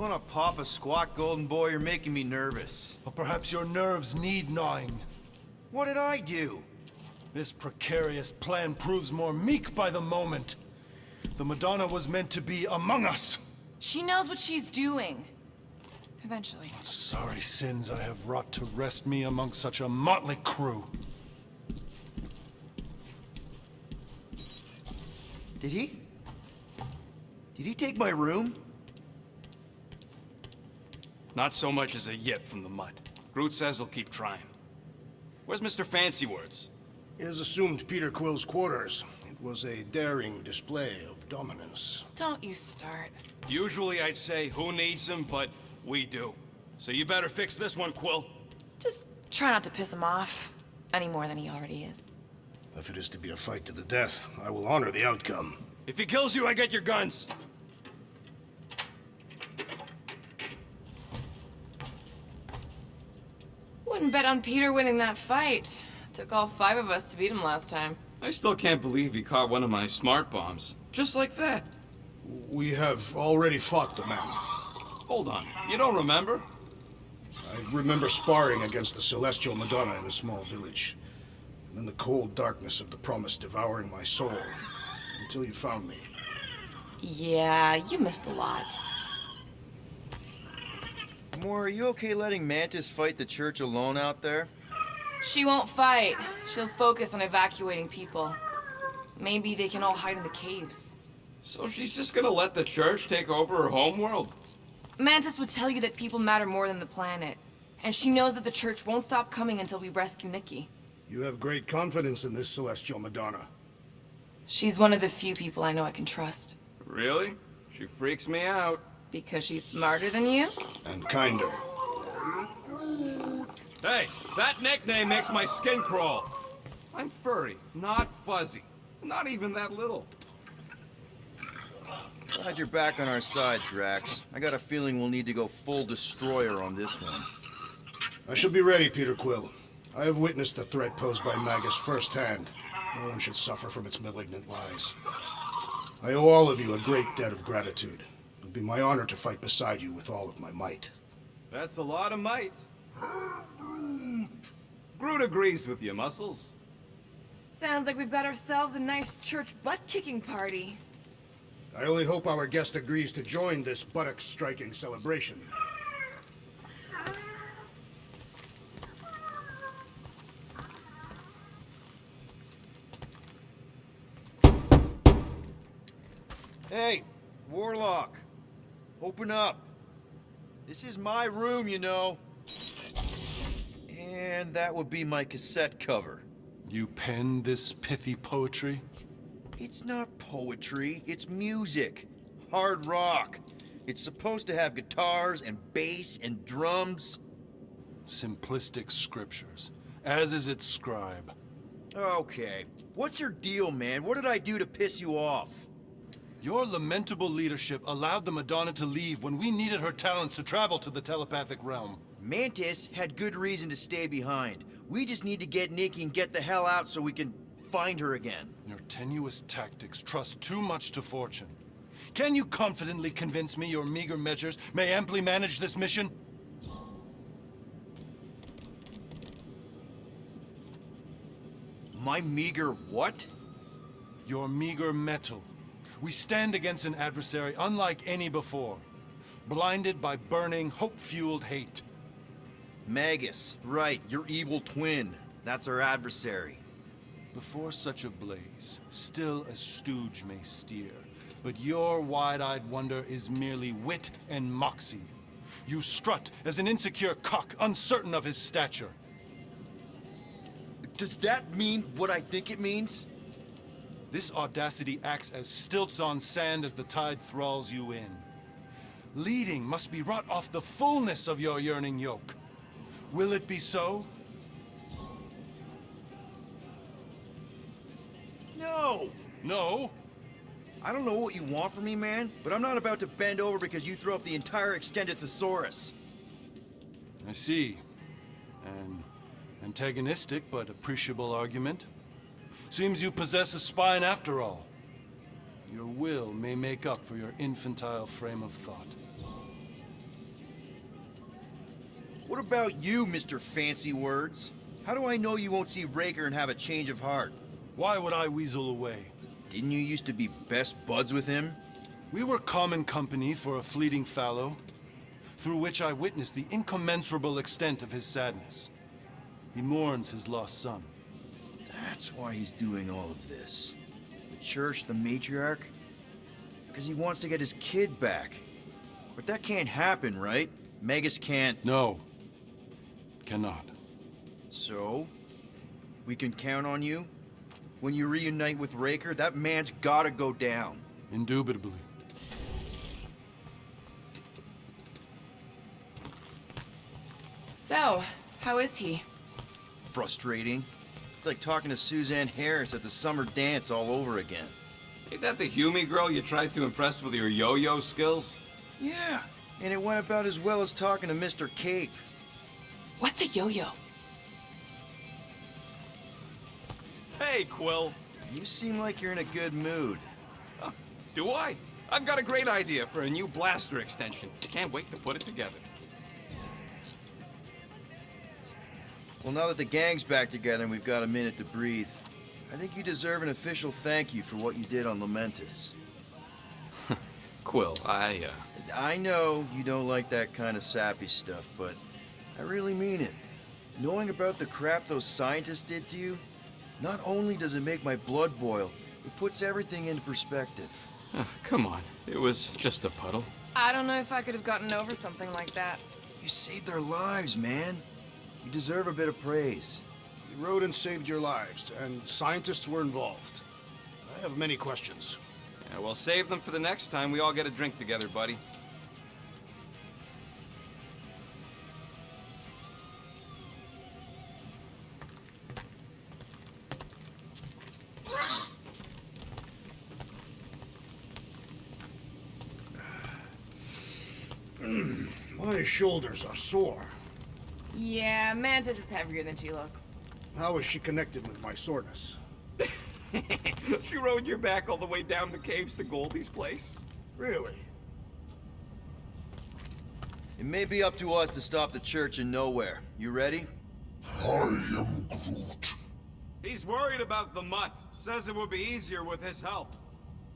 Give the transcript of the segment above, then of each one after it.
wanna pop a squat, golden boy? You're making me nervous. Or perhaps your nerves need gnawing. What did I do? This precarious plan proves more meek by the moment. The Madonna was meant to be among us. She knows what she's doing. Eventually. Sorry sins I have wrought to wrest me among such a motley crew. Did he? Did he take my room? Not so much as a yip from the mud. Groot says he'll keep trying. Where's Mr. Fancy Words? It is assumed Peter Quill's quarters. It was a daring display of dominance. Don't you start. Usually I'd say, who needs him, but we do. So you better fix this one, Quill. Just try not to piss him off any more than he already is. If it is to be a fight to the death, I will honor the outcome. If he kills you, I get your guns. Wouldn't bet on Peter winning that fight. Took all 5 of us to beat him last time. I still can't believe he caught one of my smart bombs. Just like that. We have already fought the man. Hold on, you don't remember? I remember sparring against the Celestial Madonna in a small village. And then the cold darkness of the promise devouring my soul. Until you found me. Yeah, you missed a lot. Moore, are you okay letting Mantis fight the church alone out there? She won't fight. She'll focus on evacuating people. Maybe they can all hide in the caves. So she's just gonna let the church take over her homeworld? Mantis would tell you that people matter more than the planet. And she knows that the church won't stop coming until we rescue Nikki. You have great confidence in this Celestial Madonna. She's one of the few people I know I can trust. Really? She freaks me out. Because she's smarter than you? And kinder. Hey, that nickname makes my skin crawl. I'm furry, not fuzzy. Not even that little. Glad you're back on our side, Drax. I got a feeling we'll need to go full destroyer on this one. I shall be ready, Peter Quill. I have witnessed the threat posed by Magus firsthand. No one should suffer from its malignant lies. I owe all of you a great debt of gratitude. It would be my honor to fight beside you with all of my might. That's a lot of might. Groot agrees with you, Muscles. Sounds like we've got ourselves a nice church butt-kicking party. I only hope our guest agrees to join this buttock-striking celebration. Hey, Warlock. Open up. This is my room, you know. And that would be my cassette cover. You penned this pithy poetry? It's not poetry, it's music. Hard rock. It's supposed to have guitars and bass and drums. Simplistic scriptures, as is its scribe. Okay. What's your deal, man? What did I do to piss you off? Your lamentable leadership allowed the Madonna to leave when we needed her talents to travel to the telepathic realm. Mantis had good reason to stay behind. We just need to get Nikki and get the hell out so we can find her again. Your tenuous tactics trust too much to fortune. Can you confidently convince me your meager measures may amply manage this mission? My meager what? Your meager metal. We stand against an adversary unlike any before, blinded by burning, hope-fueled hate. Magus, right, your evil twin. That's our adversary. Before such a blaze, still a stooge may steer, but your wide-eyed wonder is merely wit and moxie. You strut as an insecure cock, uncertain of his stature. Does that mean what I think it means? This audacity acts as stilts on sand as the tide thralls you in. Leading must be wrought off the fullness of your yearning yoke. Will it be so? No! No? I don't know what you want from me, man, but I'm not about to bend over because you throw up the entire extended thesaurus. I see. An antagonistic but appreciable argument. Seems you possess a spine after all. Your will may make up for your infantile frame of thought. What about you, Mr. Fancy Words? How do I know you won't see Raker and have a change of heart? Why would I weasel away? Didn't you used to be best buds with him? We were common company for a fleeting fallow, through which I witnessed the incommensurable extent of his sadness. He mourns his lost son. That's why he's doing all of this. The church, the matriarch? Because he wants to get his kid back. But that can't happen, right? Magus can't... No. Cannot. So? We can count on you? When you reunite with Raker, that man's gotta go down. Indubitably. So, how is he? Frustrating. It's like talking to Suzanne Harris at the summer dance all over again. Ain't that the Hume girl you tried to impress with your yo-yo skills? Yeah, and it went about as well as talking to Mr. Cape. What's a yo-yo? Hey, Quill. You seem like you're in a good mood. Do I? I've got a great idea for a new blaster extension. Can't wait to put it together. Well, now that the gang's back together and we've got a minute to breathe, I think you deserve an official thank you for what you did on Lamentus. Quill, I know you don't like that kind of sappy stuff, but I really mean it. Knowing about the crap those scientists did to you, not only does it make my blood boil, it puts everything into perspective. come on. It was just a puddle. I don't know if I could have gotten over something like that. You saved their lives, man. You deserve a bit of praise. You rode and saved your lives, and scientists were involved. I have many questions. Yeah, well, save them for the next time we all get a drink together, buddy. My shoulders are sore. Yeah, Mantis is heavier than she looks. How is she connected with my soreness? She rode your back all the way down the caves to Goldie's place. Really? It may be up to us to stop the church in Knowhere. You ready? I am Groot. He's worried about the mutt. Says it would be easier with his help.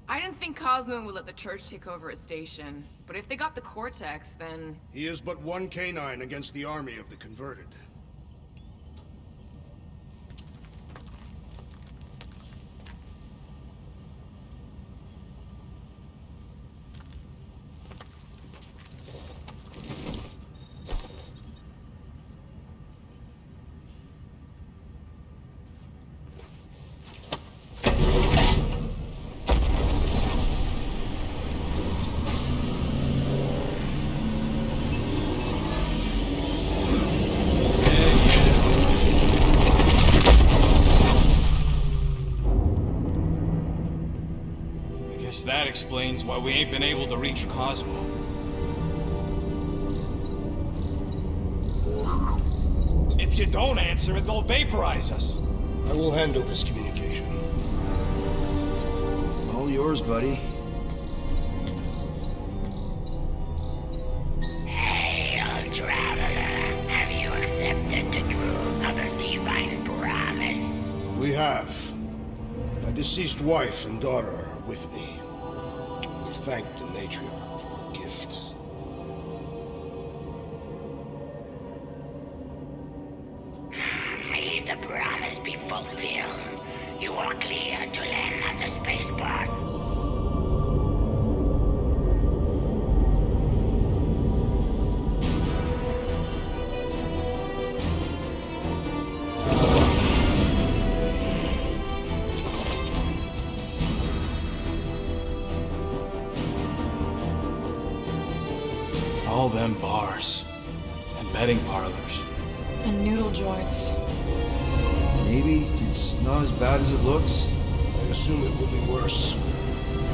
I didn't think Cosmo would let the church take over a station, but if they got the Cortex, then... He is but one canine against the army of the converted. That explains why we ain't been able to reach Cosmo. If you don't answer it, they'll vaporize us. I will handle this communication. All yours, buddy. Hail, traveler. Have you accepted the truth of a divine promise? We have. My deceased wife and daughter are with me. Thank the matriarch for her gift. May the promise be fulfilled. You are clear to land at the spaceport. All them bars and betting parlors. And noodle joints. Maybe it's not as bad as it looks. I assume it will be worse.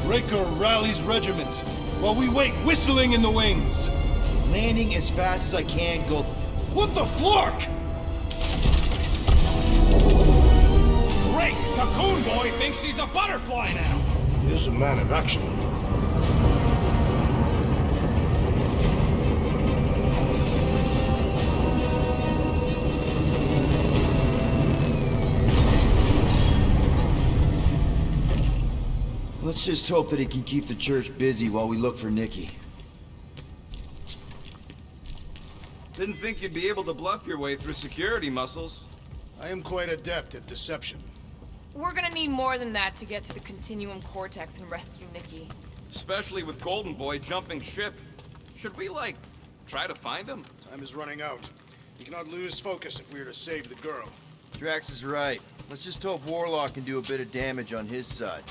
Raker rallies regiments while we wait whistling in the wings. Landing as fast as I can, go... What the flark? Great! Cocoon Boy thinks he's a butterfly now! He is a man of action. Let's just hope that he can keep the church busy while we look for Nikki. Didn't think you'd be able to bluff your way through security muscles. I am quite adept at deception. We're gonna need more than that to get to the Continuum Cortex and rescue Nikki. Especially with Golden Boy jumping ship. Should we, like, try to find him? Time is running out. We cannot lose focus if we are to save the girl. Drax is right. Let's just hope Warlock can do a bit of damage on his side.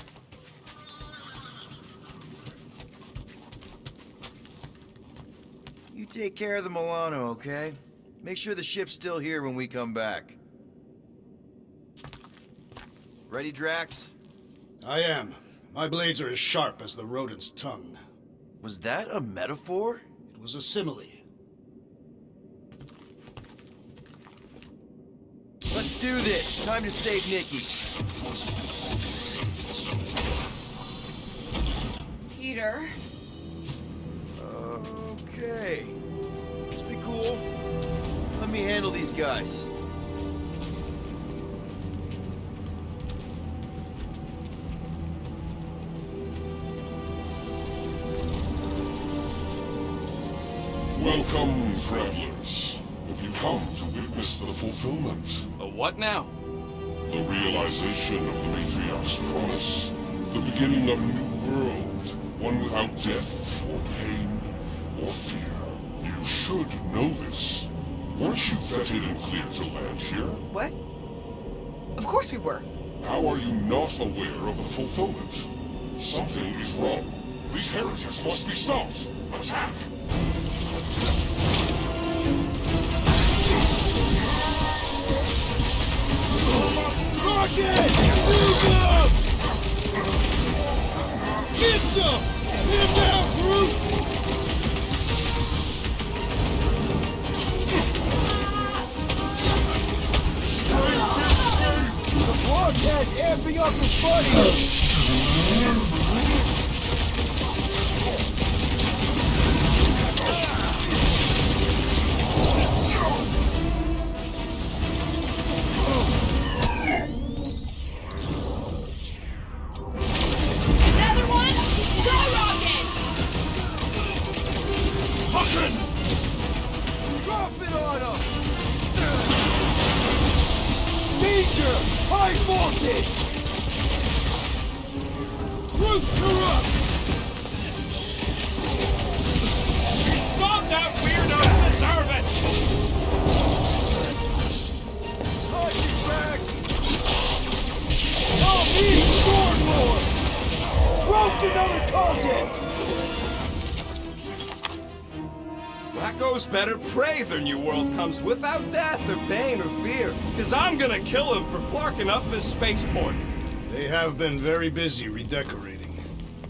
You take care of the Milano, okay? Make sure the ship's still here when we come back. Ready, Drax? I am. My blades are as sharp as the rodent's tongue. Was that a metaphor? It was a simile. Let's do this. Time to save Nikki. Peter? Okay. Just be cool. Let me handle these guys. Welcome, travelers. Have you come to witness the fulfillment? A what now? The realization of the Matriarch's promise. The beginning of a new world. One without death, or pain, or fear. You should know this. Weren't you vetted and cleared to land here? What? Of course we were. How are you not aware of the fulfillment? Something is wrong. These heretics must be stopped. Attack! Rocket! Move up! Get some! Get down, Groot! The Blockhead's amping up his buddies! Another one? Go, Rocket! Caution! Drop it on him! Danger! High voltage! Groot, you're up! Stop that weirdo! Deserve it! Hide you, Drax! I'll be Stormlord! Roped another cultist! That goes better pray their new world comes without death or pain or fear. Cause I'm gonna kill him for flarking up this spaceport. They have been very busy redecorating.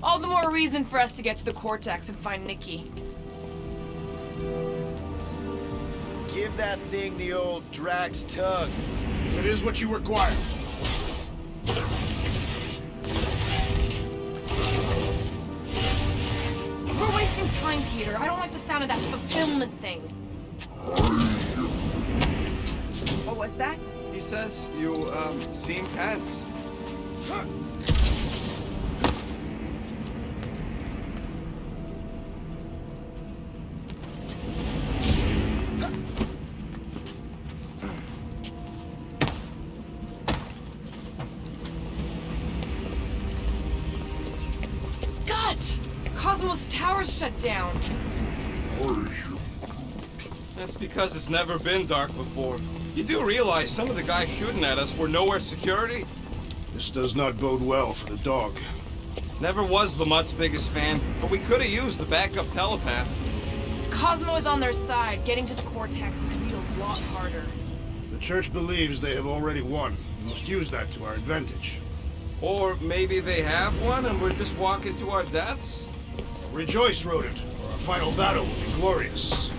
All the more reason for us to get to the Cortex and find Nikki. Give that thing the old Drax tug. If it is what you require. We're wasting time, Peter. I don't like the sound of that fulfillment thing. What was that? He says you, seem tense. Scott! Cosmo's tower's shut down. That's because it's never been dark before. You do realize some of the guys shooting at us were Knowhere security? This does not bode well for the dog. Never was Lamott's biggest fan, but we could have used the backup telepath. If Cosmo is on their side, getting to the Cortex could be a lot harder. The church believes they have already won. We must use that to our advantage. Or maybe they have won and we're just walking to our deaths? Rejoice, Rodent, for our final battle will be glorious.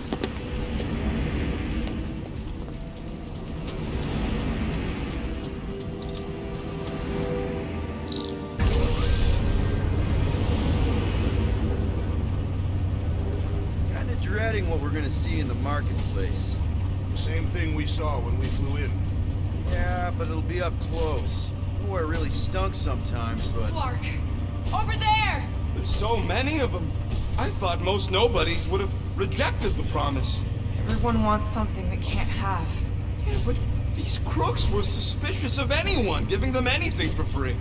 Kinda dreading what we're gonna see in the marketplace. The same thing we saw when we flew in. Yeah, but it'll be up close. Knowhere really stunk sometimes, but... Flark, Over there! There's so many of them. I thought most nobodies would have rejected the promise. Everyone wants something they can't have. Yeah, but these crooks were suspicious of anyone giving them anything for free.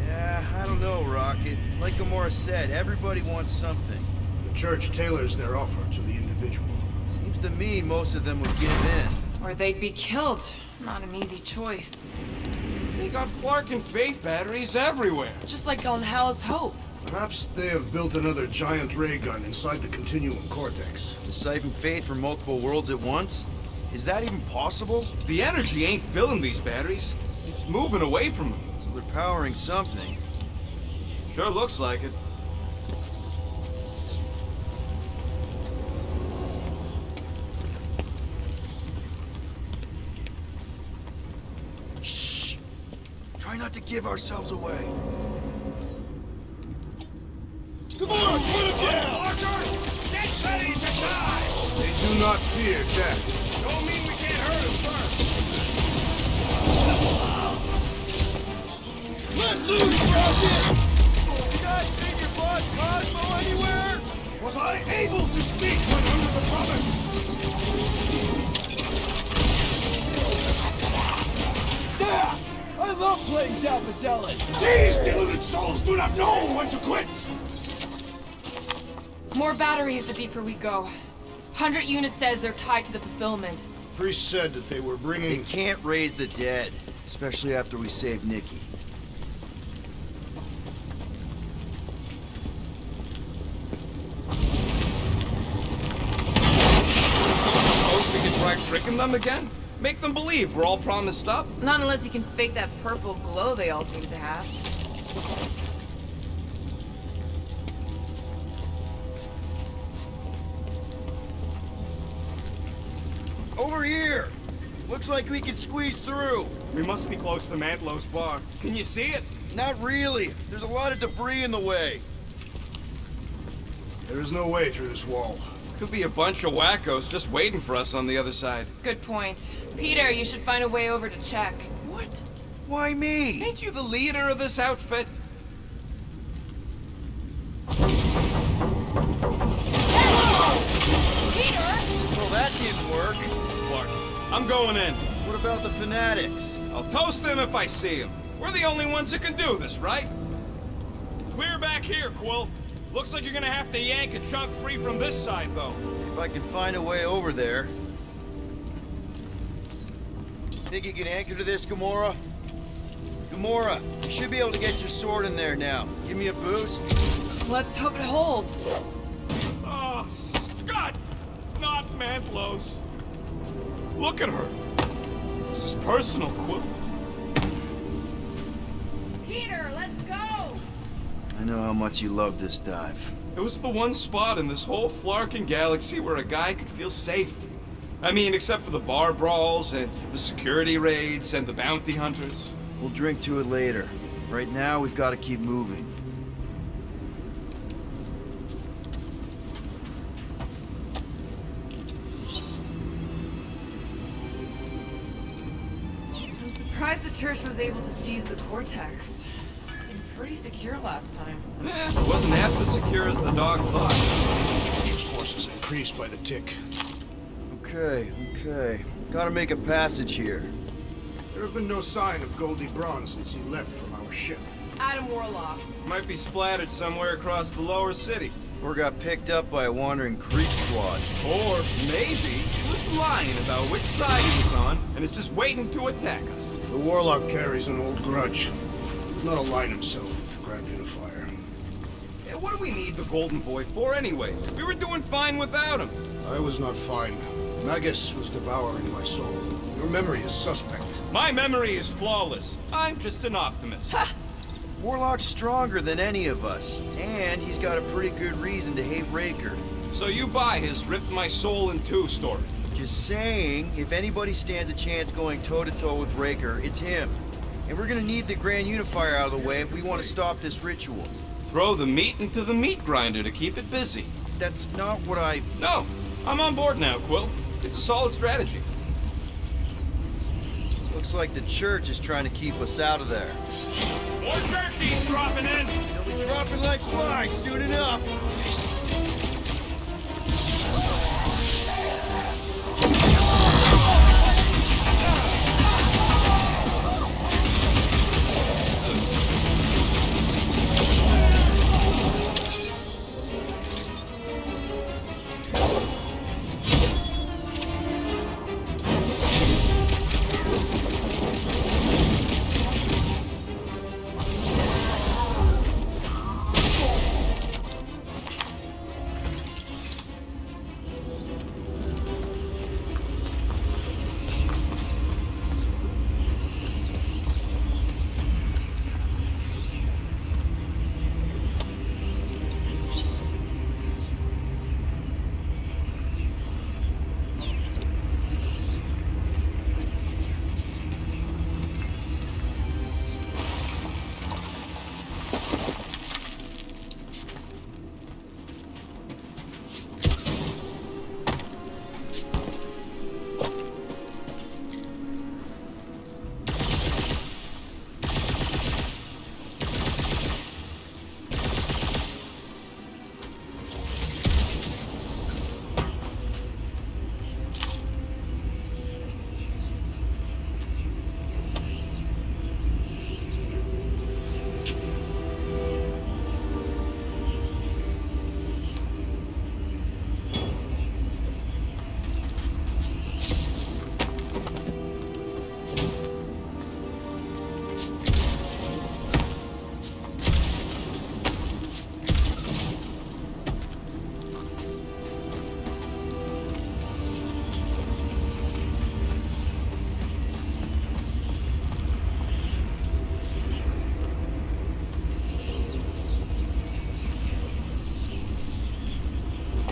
Yeah, I don't know, Rocket. Like Gamora said, everybody wants something. The church tailors their offer to the individual. Seems to me most of them would give in. Or they'd be killed. Not an easy choice. They got Flarkin faith batteries everywhere. Just like on Hell's Hope. Perhaps they have built another giant ray gun inside the Continuum Cortex. To siphon faith from multiple worlds at once? Is that even possible? The energy ain't filling these batteries. It's moving away from them. So they're powering something. Sure looks like it. Shh! Try not to give ourselves away. Come on, put him down! Get ready to die! They do not fear death. Don't mean we can't hurt him first. Let loose, Rocket! You guys seen your boss Cosmo anywhere? Was I able to speak when under the promise? Yeah! I love playing Alpha Zealot! These deluded souls do not know when to quit! More batteries the deeper we go. 100 units says they're tied to the fulfillment. Priest said that they were They bringing... can't raise the dead, especially after we save Nikki. Suppose we could try tricking them again? Make them believe we're all promised up? Not unless you can fake that purple glow they all seem to have. Over here! Looks like we can squeeze through. We must be close to Mantlow's bar. Can you see it? Not really. There's a lot of debris in the way. There is no way through this wall. Could be a bunch of wackos just waiting for us on the other side. Good point. Peter, you should find a way over to check. What? Why me? Ain't you the leader of this outfit? Peter! Well, that didn't work. Clark, I'm going in. What about the fanatics? I'll toast them if I see them. We're the only ones that can do this, right? Clear back here, Quill. Looks like you're gonna have to yank a chunk free from this side, though. If I can find a way over there. Think you can anchor to this, Gamora? Gamora, you should be able to get your sword in there now. Give me a boost. Let's hope it holds. Oh, Scott! Not Mantlow's. Look at her. This is personal, Quill. Peter, let's go! I know how much you love this dive. It was the one spot in this whole Flarkin galaxy where a guy could feel safe. I mean, except for the bar brawls and the security raids and the bounty hunters. We'll drink to it later. Right now, we've got to keep moving. I'm surprised the church was able to seize the Cortex. It seemed pretty secure last time. It wasn't half as secure as the dog thought. The church's forces increased by the tick. Okay. Gotta make a passage here. There has been no sign of Goldie Braun since he left from our ship. Adam Warlock. Might be splattered somewhere across the lower city. Or got picked up by a wandering creep squad. Or maybe he was lying about which side he was on and is just waiting to attack us. The Warlock carries an old grudge. He did not align himself with the Grand Unifier. Yeah, what do we need the Golden Boy for anyways? We were doing fine without him. I was not fine. Magus was devouring my soul. Your memory is suspect. My memory is flawless. I'm just an optimist. Warlock's stronger than any of us, and he's got a pretty good reason to hate Raker. So you buy his ripped my soul in two story. Just saying, if anybody stands a chance going toe-to-toe with Raker, it's him. And we're gonna need the Grand Unifier out of the way if we want to stop this ritual. Throw the meat into the meat grinder to keep it busy. That's not what I... No, I'm on board now, Quill. It's a solid strategy. Looks like the church is trying to keep us out of there. More turkeys dropping in! They'll be dropping like flies soon enough.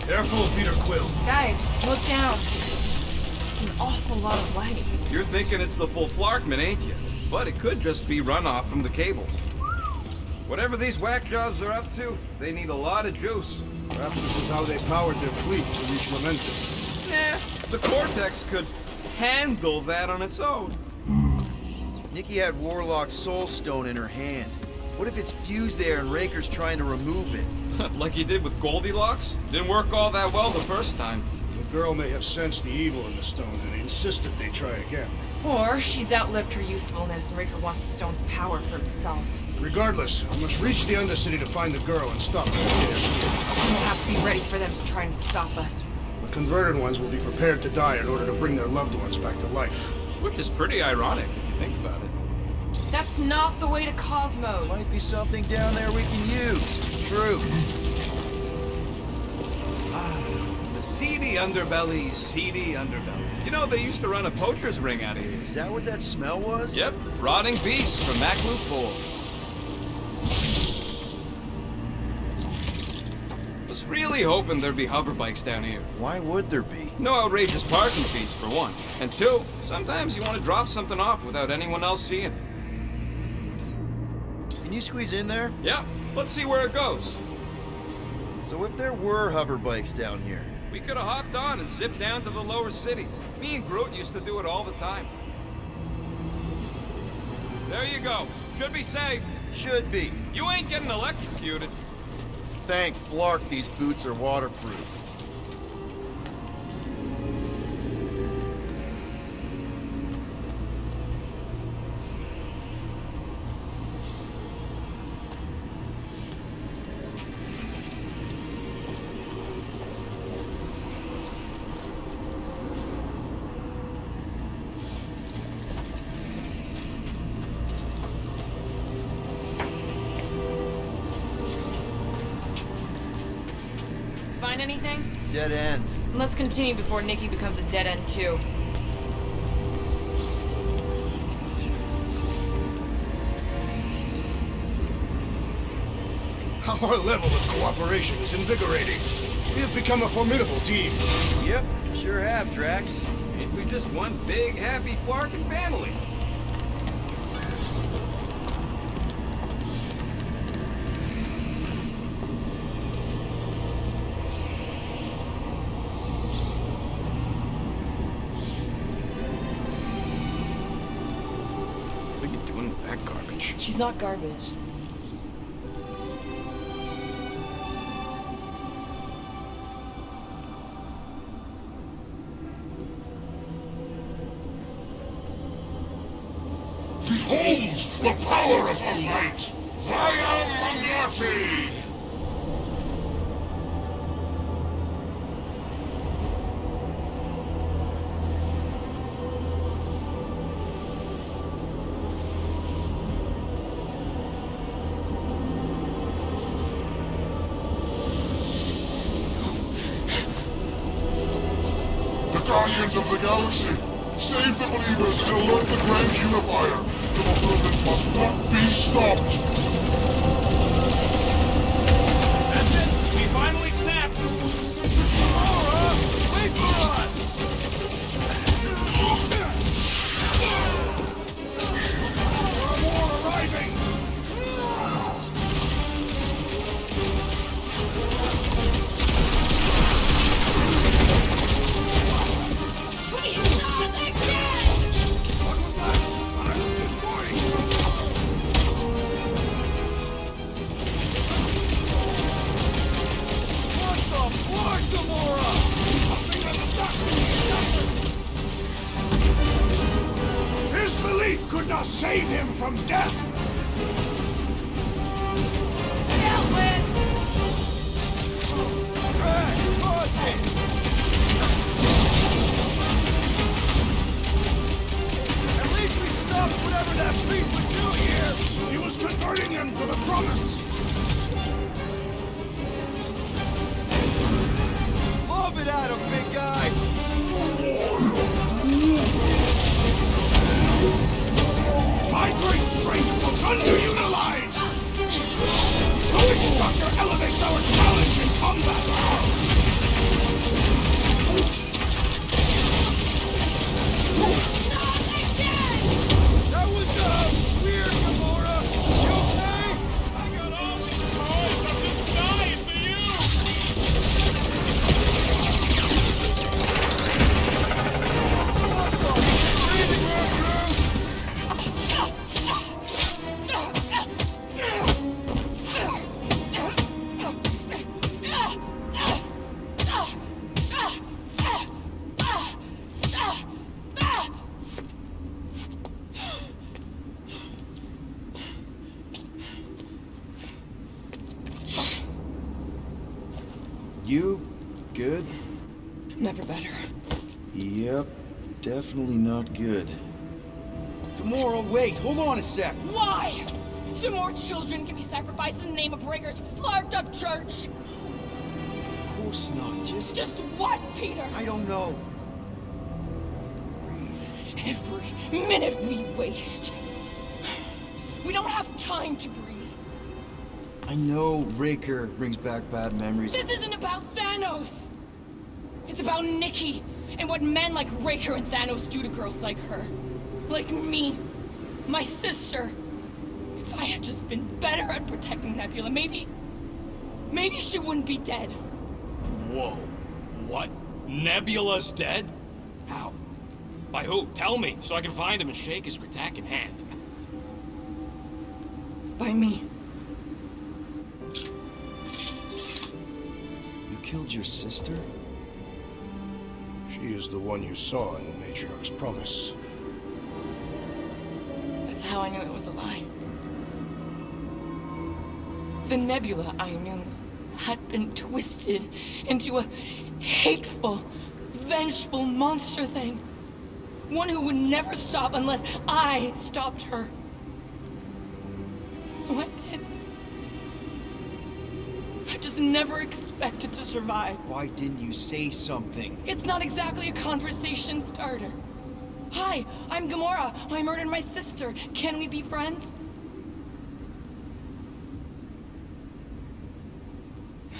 Careful, Peter Quill. Guys, look down. It's an awful lot of light. You're thinking it's the full Flarkman, ain't you? But it could just be runoff from the cables. Whatever these whack jobs are up to, they need a lot of juice. Perhaps this is how they powered their fleet to reach Lamentus. The Cortex could handle that on its own. Nikki had Warlock's soul stone in her hand. What if it's fused there and Raker's trying to remove it? Like he did with Goldilocks? Didn't work all that well the first time. The girl may have sensed the evil in the stone and insisted they try again. Or she's outlived her usefulness and Raker wants the stone's power for himself. Regardless, we must reach the Undercity to find the girl and stop her. We'll have to be ready for them to try and stop us. The converted ones will be prepared to die in order to bring their loved ones back to life. Which is pretty ironic if you think about it. That's not the way to Cosmos. Might be something down there we can use. True. The seedy underbelly, seedy underbelly. You know, they used to run a poacher's ring out of here. Is that what that smell was? Yep, rotting beasts from that loophole. Was really hoping there'd be hover bikes down here. Why would there be? No outrageous parking fees, for one. And two, sometimes you want to drop something off without anyone else seeing. Can you squeeze in there? Yep, let's see where it goes. So if there were hover bikes down here, We could have hopped on and zipped down to the lower city. Me and Groot used to do it all the time. There you go. Should be safe. should be. You ain't getting electrocuted. Thank Flark these boots are waterproof. Find anything? Dead end. Let's continue before Nikki becomes a dead end too. Our level of cooperation is invigorating. We have become a formidable team. Yep, sure have, Drax. Ain't we just one big, happy Flarkin family? doing with that garbage? She's not garbage. Behold the power of the light! Via Mandati! The Guardians of the Galaxy! Save the believers and alert the Grand Unifier! The movement must not be stopped! That's it! We finally snapped! Gamora, wait for us! More arriving! What was that? I was destroying What the fuck, Gamora? something that's stuck in the assassin! His belief could not save him from death! Drax, toss it! At least we stopped whatever that beast was doing here! He was converting them to the promise! Lob it at him, big guy! My great strength was underutilized! The Witch Doctor elevates our challenge in combat! That was, weird, Gamora! You okay? I got all these toys, I'm just dying for you! Breathing room, Groot! You good? Never better. Yep, definitely not good. Gamora, wait, hold on a sec. Why? So more children can be sacrificed in the name of Raker's flarked up church? Of course not, Just what, Peter? I don't know. Every minute we waste. We don't have time to breathe. I know Raker brings back bad memories. This isn't about Thanos. It's about Nikki and what men like Raker and Thanos do to girls like her. Like me. My sister. If I had just been better at protecting Nebula, maybe she wouldn't be dead. Whoa. What? Nebula's dead? How? By who? Tell me, so I can find him and shake his Ratak in hand. By me. You killed your sister? She is the one you saw in the Matriarch's promise. That's how I knew it was a lie. The Nebula I knew had been twisted into a hateful, vengeful monster thing. One who would never stop unless I stopped her. So I did. I just never expected to survive. Why didn't you say something? It's not exactly a conversation starter. Hi, I'm Gamora. I murdered my sister. Can we be friends?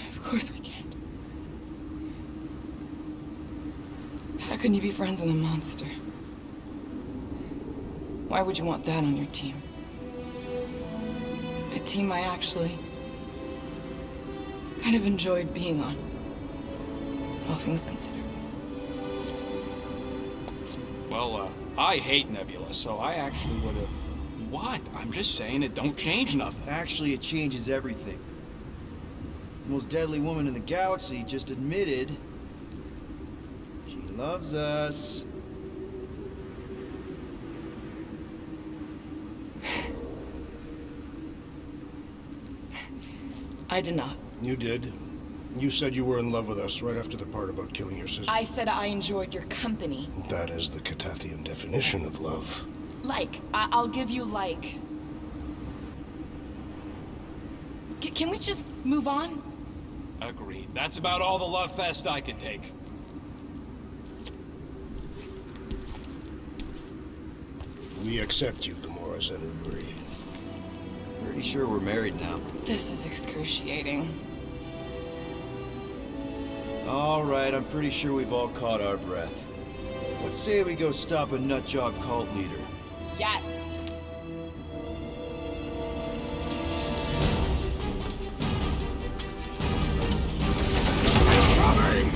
Of course we can't. How can you be friends with a monster? Why would you want that on your team? A team I actually kind of enjoyed being on. All things considered. Well, I hate Nebula, so I actually would have What? I'm just saying it don't change nothing. Actually, it changes everything. The most deadly woman in the galaxy just admitted she loves us. I did not. You did. You said you were in love with us right after the part about killing your sister. I said I enjoyed your company. That is the Catathian definition of love. Like, I'll give you like. Can we just move on? Agreed. That's about all the love fest I can take. We accept you, Gamora Zenubri. Pretty sure we're married now. This is excruciating. All right, I'm pretty sure we've all caught our breath. Let's say we go stop a nutjob cult leader. Yes. Coming!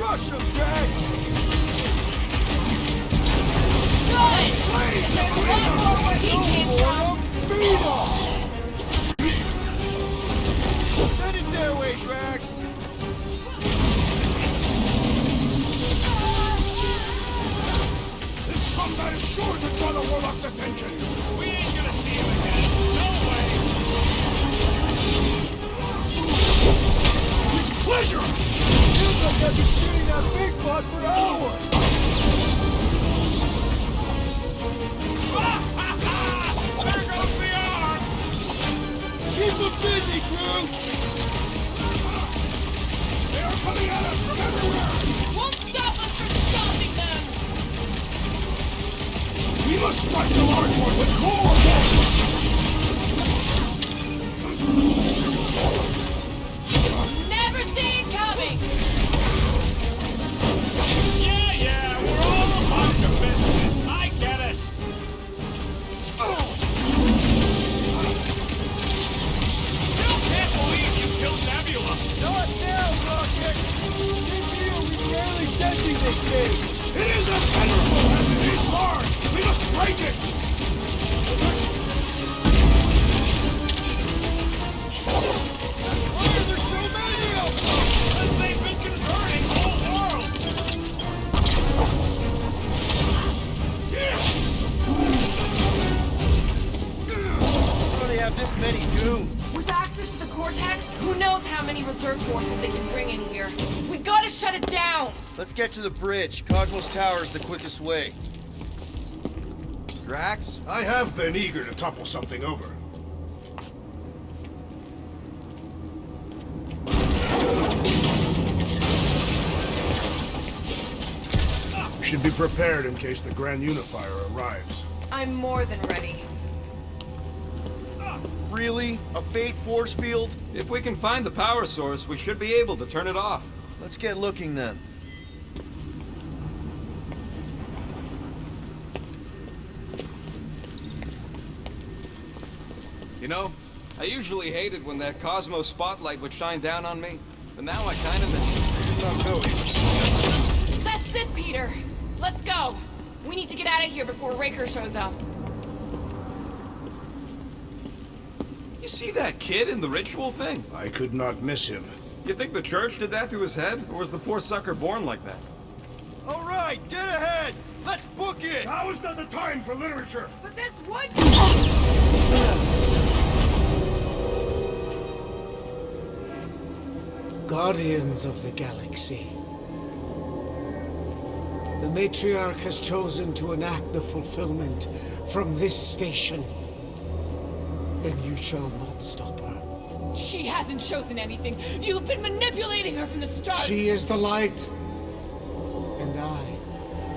Rush him, Drax! Good! There's a lot more where he came from. Send it their way, Drax! This combat is sure to draw the Warlock's attention! We ain't gonna see him again. No way! With pleasure! Feels like I've been shooting that big bot for hours! There goes the arm! Keep them busy, crew! They are coming at us from everywhere! Won't stop us from stopping them! We must strike the large one with more force! Never see it coming! Yeah, we're all about the business. I get it. Still can't believe you killed Nebula. Not now, Rocket! We feel we're barely denting this thing! It is as venerable as it is large! We must break it! Why are there so many of them? Because they've been converting whole worlds. How do they have this many goons? With access to the Cortex, who knows how many reserve forces they can bring in here. We gotta shut it down! Let's get to the bridge. Cosmo's Tower is the quickest way. Drax? I have been eager to topple something over. We should be prepared in case the Grand Unifier arrives. I'm more than ready. Really? A fate force field? If we can find the power source, we should be able to turn it off. Let's get looking then. You know, I usually hated when that Cosmo spotlight would shine down on me, but now I kind of miss it. Not know you were so That's it, Peter! Let's go! We need to get out of here before Raker shows up. You see that kid in the ritual thing? I could not miss him. You think the church did that to his head, or was the poor sucker born like that? All right, dead ahead! Let's book it! Now is not the time for literature! But this would... Guardians of the Galaxy. The Matriarch has chosen to enact the fulfillment from this station. And you shall not stop her. She hasn't chosen anything. You've been manipulating her from the start. She is the light. And I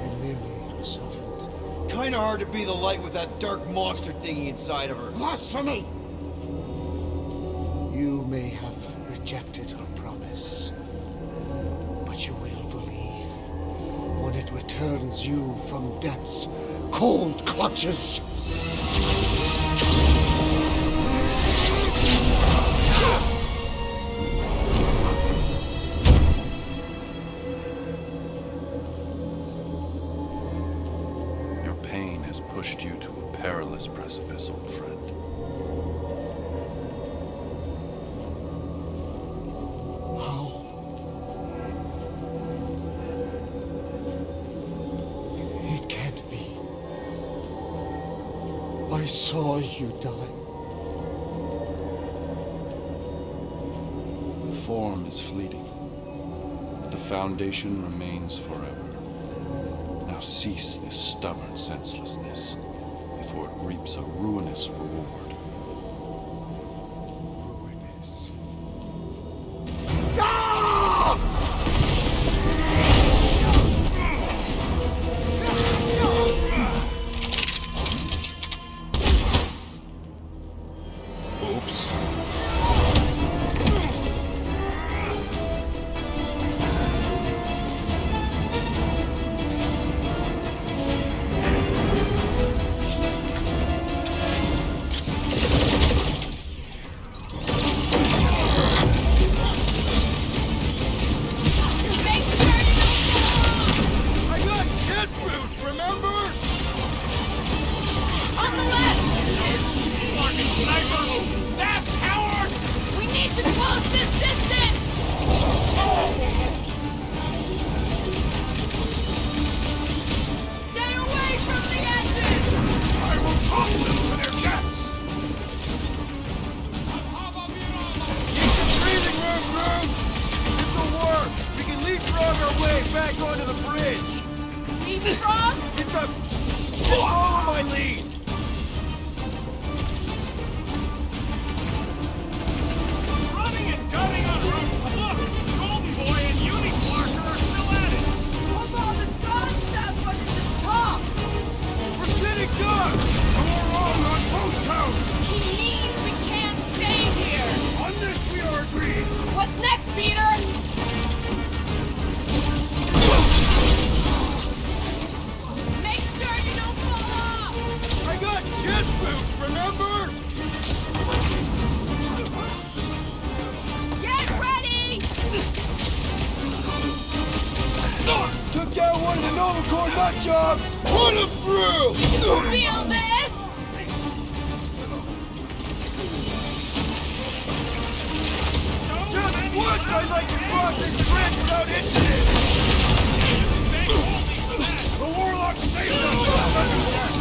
am merely her servant. Kinda hard to be the light with that dark monster thingy inside of her. Blasphemy! You may have rejected her promise, but you will believe when it returns you from death's cold clutches. Your pain has pushed you to a perilous precipice, old friend. How? It can't be. I saw you die. Form is fleeting, but the foundation remains forever. Now cease this stubborn senselessness before it reaps a ruinous reward. Ruinous. Oops. I got jet boots, remember? On the left! Fucking snipers! Fast cowards! We need to close this distance! Stay away from the edges! I will toss them to their deaths! Keep the breathing room, Groot! This'll work! We can leapfrog our way back onto the bridge! Leapfrog? It's a... Just follow my lead! Running and gunning on rooftops. Look! Golden Boy and Unicorn are still at it! Hold on, the god stuff wasn't just talk! We're sitting ducks! And we're wrong on both counts! He means we can't stay here! On this we are agreed! What's next, Peter? Make sure you don't fall off! I got jet boots, remember? Get ready! Took down one of the Novacore nut jobs! Run him through! Feel this? Just once I'd like to cross this bridge without incident! The Warlock saved us from sudden death!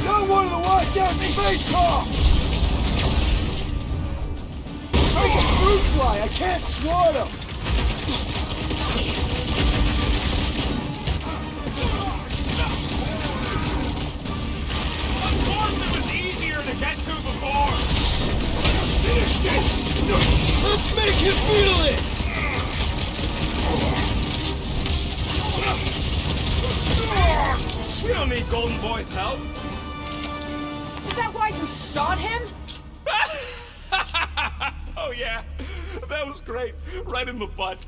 Got one of the washed out space cops! Like a fruit fly, I can't swat him! Of course it was easier to get to before! Finish this! Let's make him feel it! We don't need Golden Boy's help. Is that why you shot him? Oh yeah, that was great. Right in the butt.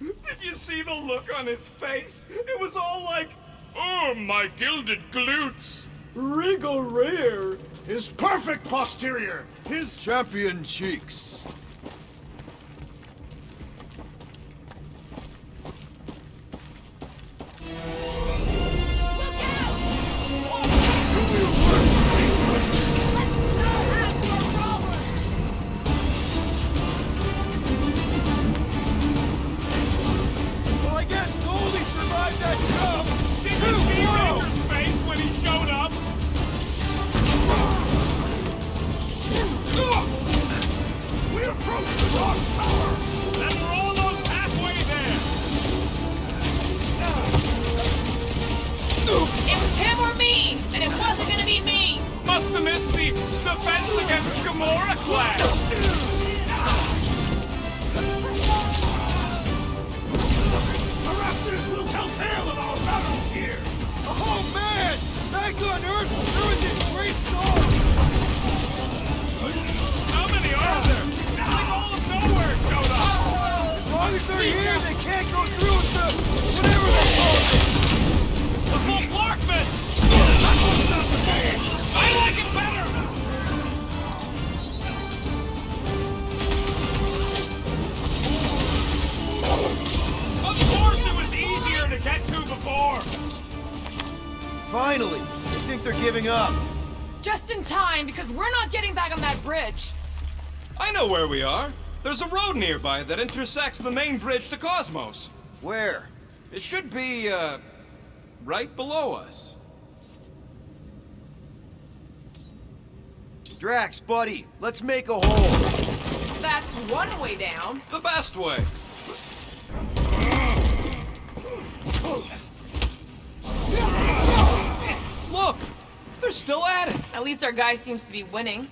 Did you see the look on his face? It was all like, oh, my gilded glutes. Wriggle rear! His perfect posterior! His Champion cheeks! Let's not add to our problems! Well, I guess Goldie survived that jump! Did you see Ranger's face when he showed up? We approach the dog's tower! Then we're almost halfway there! It was him or me, and it wasn't gonna be me! Must have missed the Defense Against Gamora class! Perhaps this will tell tale of our battles here! Oh man! Back on Earth, there was this great song! How many are there? It's like all of Knowhere showed up! As long as they're here, they can't go through with the... whatever they call it! The full Flarkman! That was not the game! I like it better! Just in time, because we're not getting back on that bridge. I know where we are. There's a road nearby that intersects the main bridge to Cosmos. Where? It should be, right below us. Drax, buddy, let's make a hole. That's one way down. The best way. Look! They're still at it! At least our guy seems to be winning.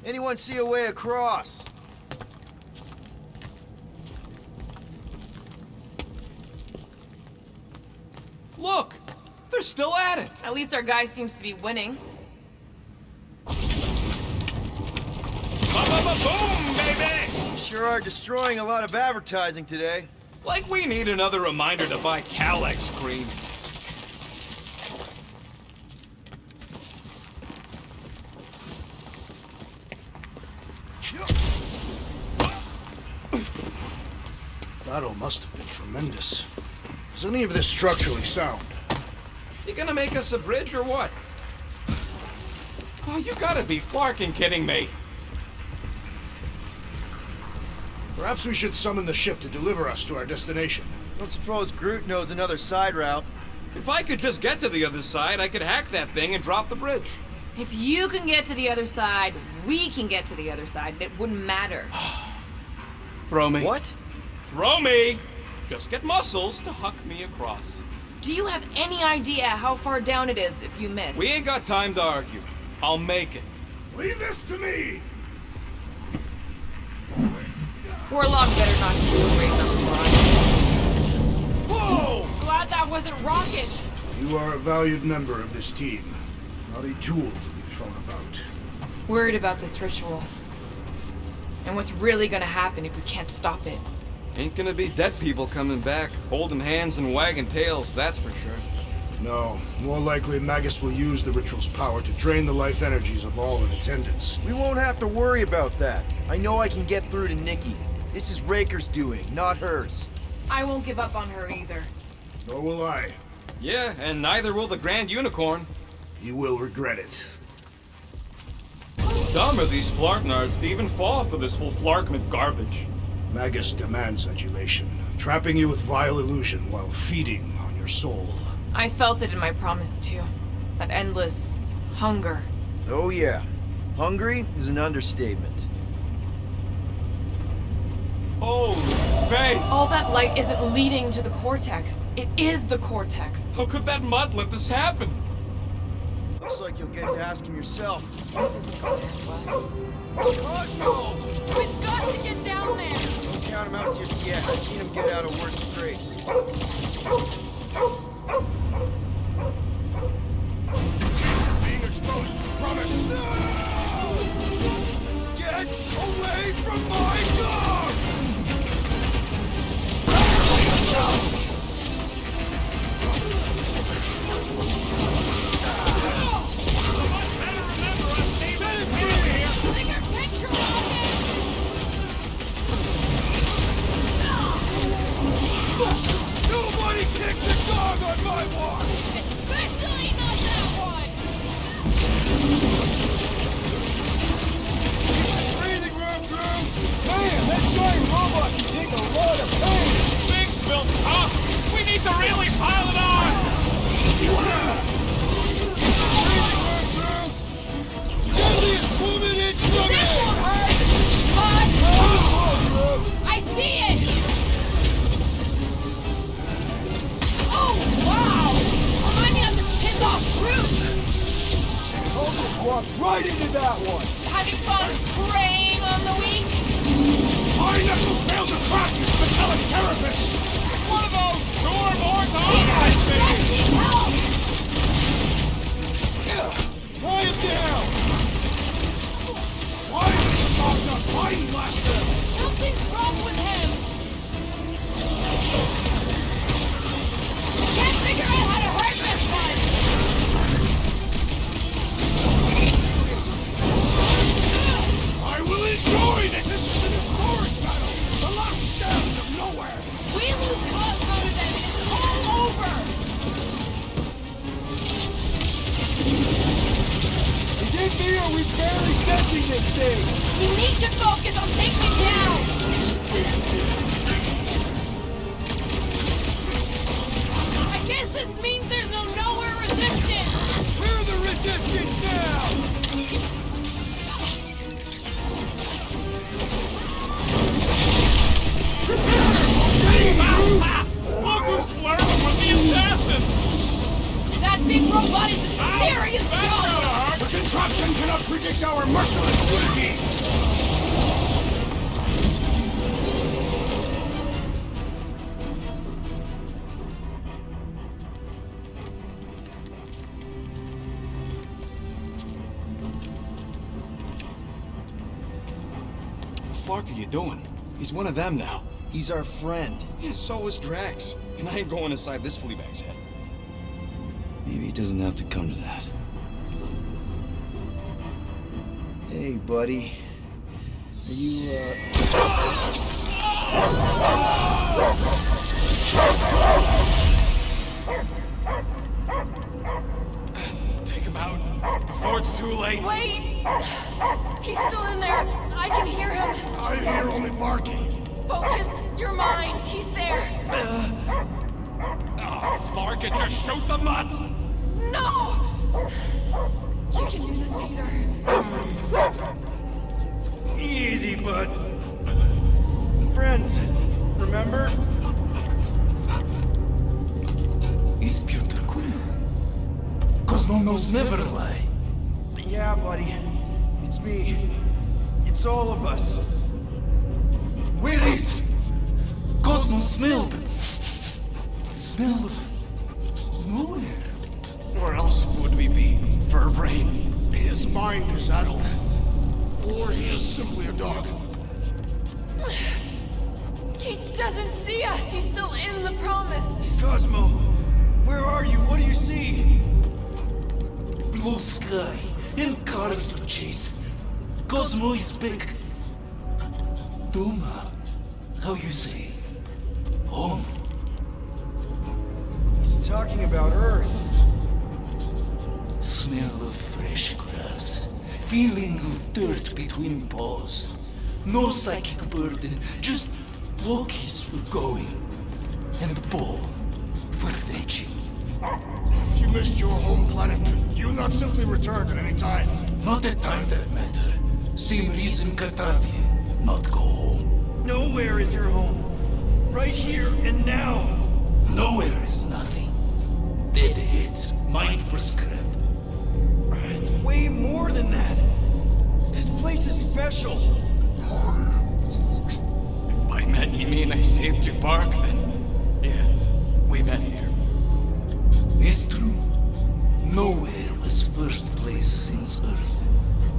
Anyone see a way across? Look! They're still at it! At least our guy seems to be winning. Ba-ba-ba-boom, baby! You sure are destroying a lot of advertising today. Like we need another reminder to buy Calex cream. Battle must have been tremendous. Is any of this structurally sound? You gonna make us a bridge or what? Oh, you gotta be flarking kidding me. Perhaps we should summon the ship to deliver us to our destination. Don't suppose Groot knows another side route. If I could just get to the other side, I could hack that thing and drop the bridge. If you can get to the other side, we can get to the other side, and it wouldn't matter. Throw me. What? Throw me! Just get muscles to huck me across. Do you have any idea how far down it is if you miss? We ain't got time to argue. I'll make it. Leave this to me! Warlock better not keep a ring on the front. Whoa! Glad that wasn't Rocket. You are a valued member of this team, not a tool to be thrown about. Worried about this ritual. And what's really gonna happen if we can't stop it. Ain't gonna be dead people coming back, holding hands and wagging tails, that's for sure. No, more likely Magus will use the ritual's power to drain the life energies of all in attendance. We won't have to worry about that. I know I can get through to Nikki. This is Raker's doing, not hers. I won't give up on her either. Nor will I. Yeah, and neither will the Grand Unicorn. You will regret it. Dumb are these flarknards to even fall for this full flarkment garbage. Magus demands adulation, trapping you with vile illusion while feeding on your soul. I felt it in my promise too. That endless hunger. Oh yeah. Hungry is an understatement. Oh, faith! All that light isn't leading to the Cortex. It is the Cortex. How could that mud let this happen? Looks like you'll get to ask him yourself. This isn't going to end well. Cosmo! We've got to get down there! Don't count him out just yet. I've seen him get out of worse scrapes. Jesus is being exposed to the promise. No! Get away from my dog! Nobody kicks a dog on my watch! Especially not that one! Breathing room, Groot! Man, that giant robot can take a lot of pain! Things built up! We need to really pile it on! Breathing room, Groot! Deadliest woman in This trouble! won't hurt! But... I see it! Oh, wow! Remind me not to piss off Groot! Almost walked right into that one! Having fun preying on the weak? My knuckles failed to crack his metallic carapace! It's one of those sure more Peter, time Drax needs help! Tie him down! Why is the dog not biting blaster? Something's wrong with him! Can't figure this thing! You need to focus on taking it down! I guess this means there's no Knowhere resistance! We're the resistance now! Look who's flirting with the assassin! That big robot is a serious problem! The contraption cannot predict our merciless unity! What the fuck are you doing? He's one of them now. He's our friend. Yeah, so was Drax. And I ain't going inside this flea bag's head. Maybe it doesn't have to come to that. Hey, buddy. Are you, Take him out before it's too late. Wait! He's still in there. I can hear him. I hear only barking. Focus your mind. He's there. Oh, Flark, it just shoot the mutts! No! You can do this, Peter. Easy, bud. Friends, remember? Is Peter Quill? Cosmo knows never lie. Yeah, buddy. It's me. It's all of us. Where is Cosmo smelled? Smell of nowhere. Where else would we be, Furbrain? His mind is addled. Or he is simply a dog. He doesn't see us. He's still in the promise. Cosmo, where are you? What do you see? Blue sky and cars to chase. Cosmo is back. Doma, how you say? Home. He's talking about Earth. Smell of fresh grass. Feeling of dirt between paws. No psychic burden, just walkies for going. And ball for fetching. If you missed your home planet, could you not simply return at any time? Not a time that matter. Same reason Carthathian not go home. Nowhere is your home. Right here and now. Nowhere is nothing. Dead heads, mind for scrap. It's way more than that. This place is special. If by met you mean I saved your bark, then yeah, we met here. It's true. Nowhere was first place since Earth.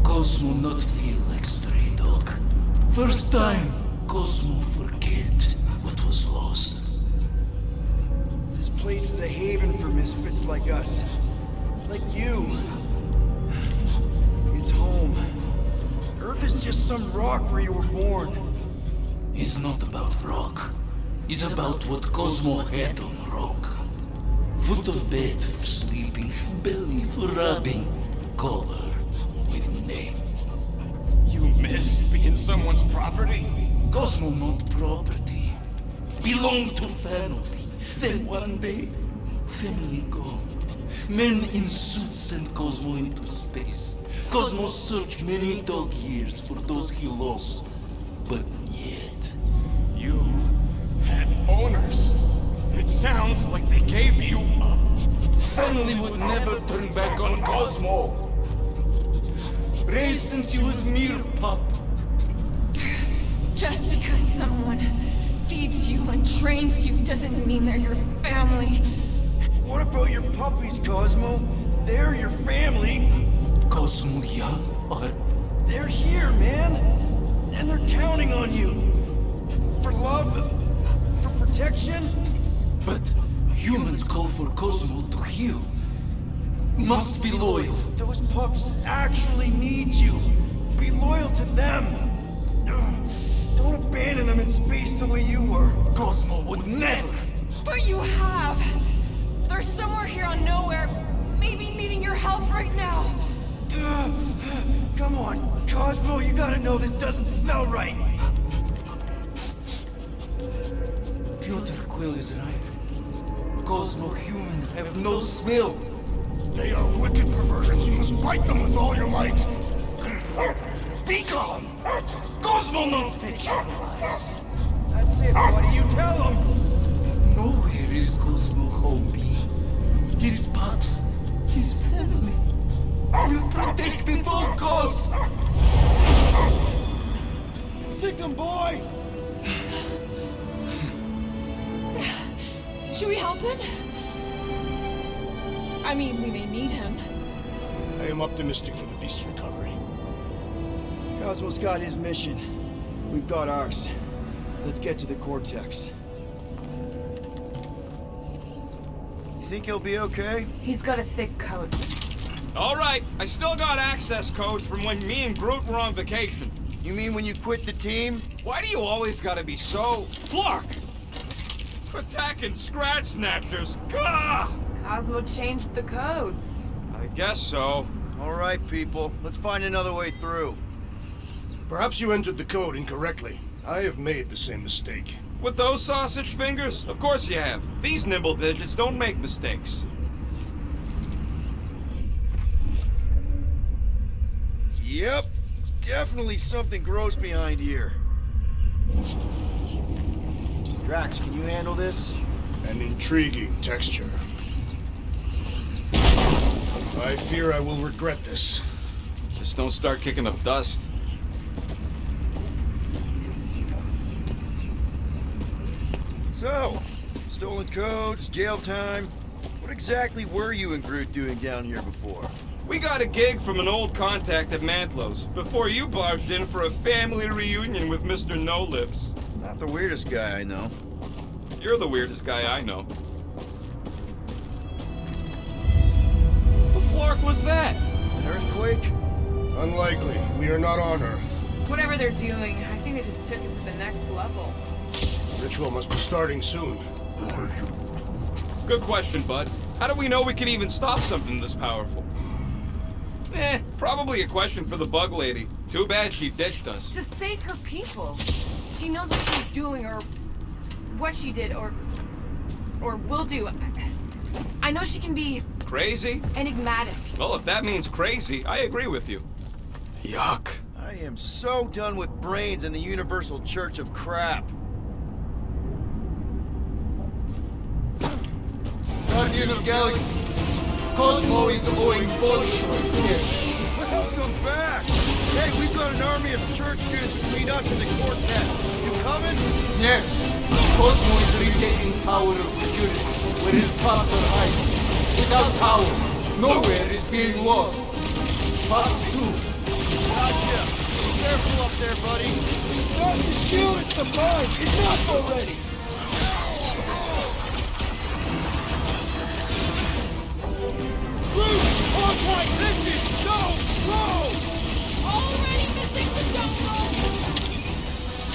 Cosmo not feel like stray dog. First time, Cosmo forget what was lost. This place is a haven for misfits like us. Like you. It's home. Earth is just some rock where you were born. It's not about rock. It's about what Cosmo had on rock. Foot of bed for sleeping, belly for rubbing, color with name. You miss being someone's property? Cosmo not property. Belong to family. Then one day, family gone. Men in suits sent Cosmo into space. Cosmo searched many dog years for those he lost. But yet... You had owners. It sounds like they gave you up. Family would never turn back on Cosmo. Raised since he was mere pup. Just because someone feeds you and trains you doesn't mean they're your family. What about your puppies, Cosmo? They're your family. Cosmo, yeah, or... They're here, man. And they're counting on you. For love, for protection. But humans call for Cosmo to heal. Must be loyal. Those pups actually need you. Be loyal to them. Don't abandon them in space the way you were. Cosmo would never. But you have. They're somewhere here on Knowhere, maybe needing your help right now. Come on, Cosmo, you gotta know this doesn't smell right. Peter Quill is right. Cosmo human have no smell. They are wicked perversions. You must bite them with all your might. Be gone! Cosmo not fetch your lies. That's it, buddy. You tell him. Nowhere is Cosmo home be. His pups, his family. Will protect at all costs. Sick him, boy! Should we help him? I mean, we may need him. I am optimistic for the beast's recovery. Cosmo's got his mission. We've got ours. Let's get to the Cortex. You think he'll be okay? He's got a thick coat. All right, I still got access codes from when me and Groot were on vacation. You mean when you quit the team? Why do you always gotta be so... Flark! Attacking Scratch Snatchers! Gah! Cosmo changed the codes. I guess so. All right, people. Let's find another way through. Perhaps you entered the code incorrectly. I have made the same mistake. With those sausage fingers? Of course you have. These nimble digits don't make mistakes. Yep. Definitely something gross behind here. Drax, can you handle this? An intriguing texture. I fear I will regret this. Just don't start kicking up dust. So, stolen codes, jail time. What exactly were you and Groot doing down here before? We got a gig from an old contact at Mantlo's before you barged in for a family reunion with Mr. No-Lips. Not the weirdest guy I know. You're the weirdest guy I know. The flark was that? An earthquake? Unlikely. We are not on Earth. Whatever they're doing, I think they just took it to the next level. Ritual must be starting soon. Good question, bud. How do we know we can even stop something this powerful? Probably a question for the bug lady. Too bad she ditched us. To save her people. She knows what she's doing, or what she did, or will do. I know she can be... Crazy? enigmatic. Well, if that means crazy, I agree with you. Yuck. I am so done with brains and the Universal Church of Crap. Guardian of Galaxies, Cosmo is owing bullshit here. Welcome back! Hey, we've got an army of church goods between us and the Cortex. You coming? Yes, Cosmo is retaking tower of security, where his pups are hiding. Without power, Knowhere is being lost. Pups too. Gotcha! Be careful up there, buddy. It's not the shield, it's the mine! Enough already! Like this is so close! Already missing the jungle!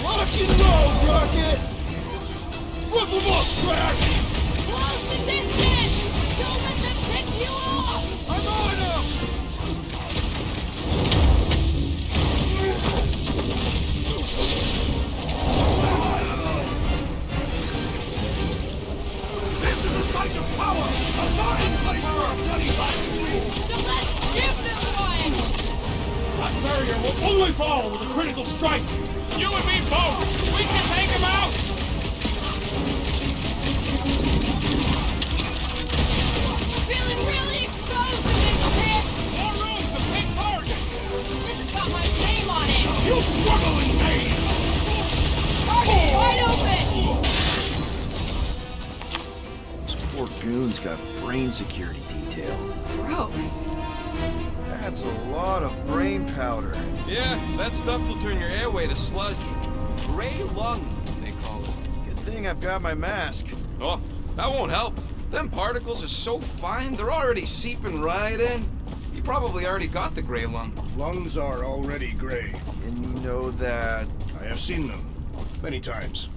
Lock and load, Rocket! Rip them up, Drax! Close the distance! Don't let them pick you off! I'm on him! This is a site of power! A fine place for a bloody fight! So let's give them one! That barrier will only fall with a critical strike! You and me both! We can take him out! Feeling really exposed in this pit! More room to pick targets! This has got my name on it! You struggling knave! Target's wide open! This poor goon's got brain security detail. Gross. That's a lot of brain powder. Yeah, that stuff will turn your airway to sludge. Gray lung, they call it. Good thing I've got my mask. Oh, that won't help. Them particles are so fine, they're already seeping right in. You probably already got the gray lung. Lungs are already gray. And you know that... I have seen them. Many times.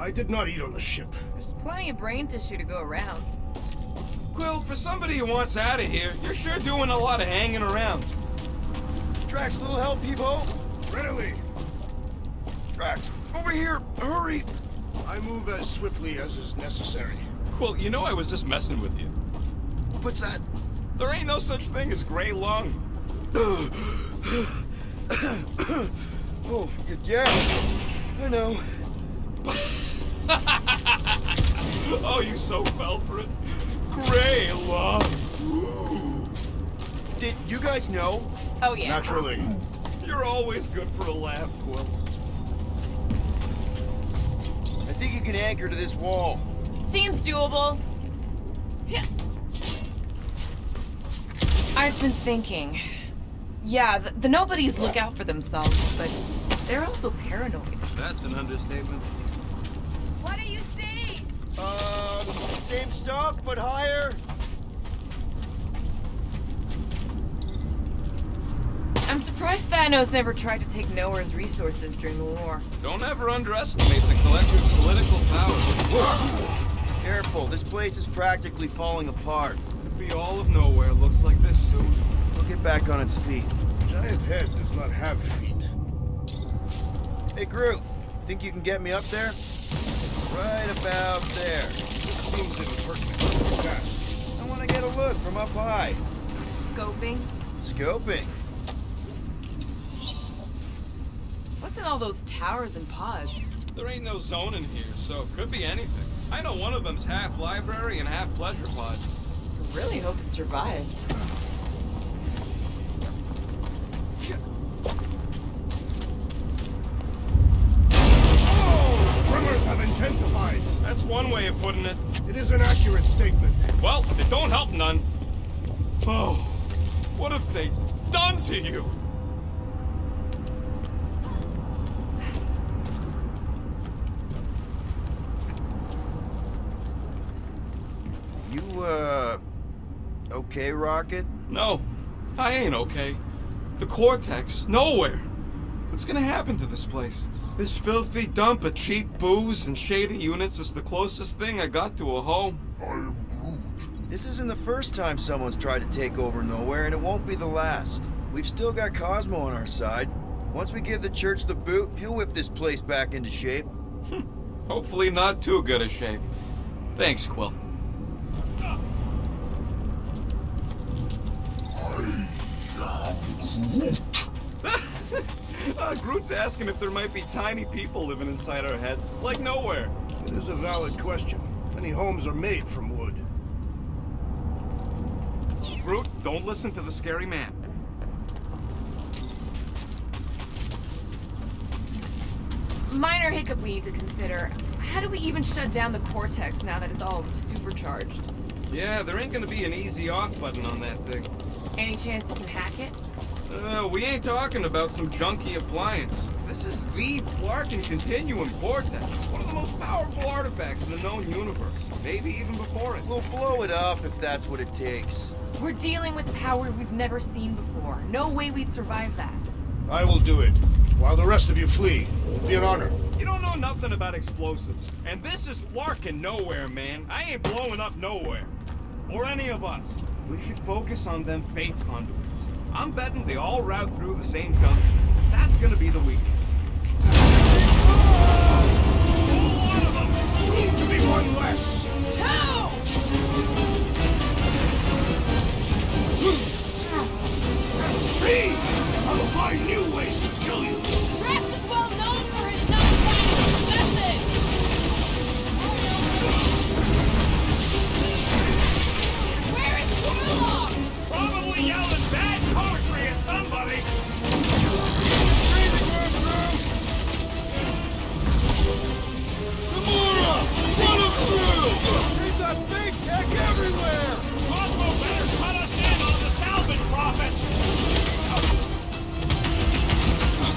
I did not eat on the ship. There's plenty of brain tissue to go around. Quill, for somebody who wants out of here, you're sure doing a lot of hanging around. Drax, little help, Evo? Readily. Drax, over here, hurry! I move as swiftly as is necessary. Quill, you know I was just messing with you. What's that? There ain't no such thing as gray lung. Oh, yeah, I know. Oh, you so fell for it. Gray lung. Ooh. Did you guys know? Oh, yeah. Naturally. You're always good for a laugh, Quill. I think you can anchor to this wall. Seems doable. Yeah. I've been thinking. Yeah, the nobodies look out for themselves, but they're also paranoid. That's an understatement. What do you see? Same stuff, but higher. I'm surprised Thanos never tried to take Knowhere's resources during the war. Don't ever underestimate the Collector's political power. Careful, this place is practically falling apart. Could be all of Knowhere looks like this soon. We'll get back on its feet. Giant head does not have feet. Hey, Groot, think you can get me up there? Right about there. This seems impertinent to ask. I want to get a look from up high. Scoping? Scoping? What's in all those towers and pods? There ain't no zone in here, so it could be anything. I know one of them's half library and half pleasure pod. I really hope it survived. Oh! Tremors have intensified. That's one way of putting it. It is an accurate statement. Well, it don't help none. Oh, what have they done to you? Okay, Rocket? No, I ain't okay. The Cortex, Knowhere. What's gonna happen to this place? This filthy dump of cheap booze and shady units is the closest thing I got to a home. I am Groot. This isn't the first time someone's tried to take over Knowhere, and it won't be the last. We've still got Cosmo on our side. Once we give the church the boot, he'll whip this place back into shape. Hopefully not too good a shape. Thanks, Quill. Groot's asking if there might be tiny people living inside our heads, like Knowhere. It is a valid question. Many homes are made from wood. Groot, don't listen to the scary man. Minor hiccup we need to consider. How do we even shut down the Cortex now that it's all supercharged? Yeah, there ain't gonna be an easy off button on that thing. Any chance you can hack it? We ain't talking about some junky appliance. This is the Flarkin Continuum Cortex, one of the most powerful artifacts in the known universe, maybe even before it. We'll blow it up if that's what it takes. We're dealing with power we've never seen before. No way we'd survive that. I will do it, while the rest of you flee. It'll be an honor. You don't know nothing about explosives, and this is Flarkin Knowhere, man. I ain't blowing up Knowhere. Or any of us. We should focus on them faith conduits. I'm betting they all route through the same junction. That's gonna be the weakness. Soon to be one less. Two! Please! I will find new ways to kill you. Drax is well known for his non-scientific methods! Where is Warlock? Probably yelling bad poetry at somebody. Gamora! Run him through! We've got big tech everywhere! Cosmo better cut us in on the salvage profits. The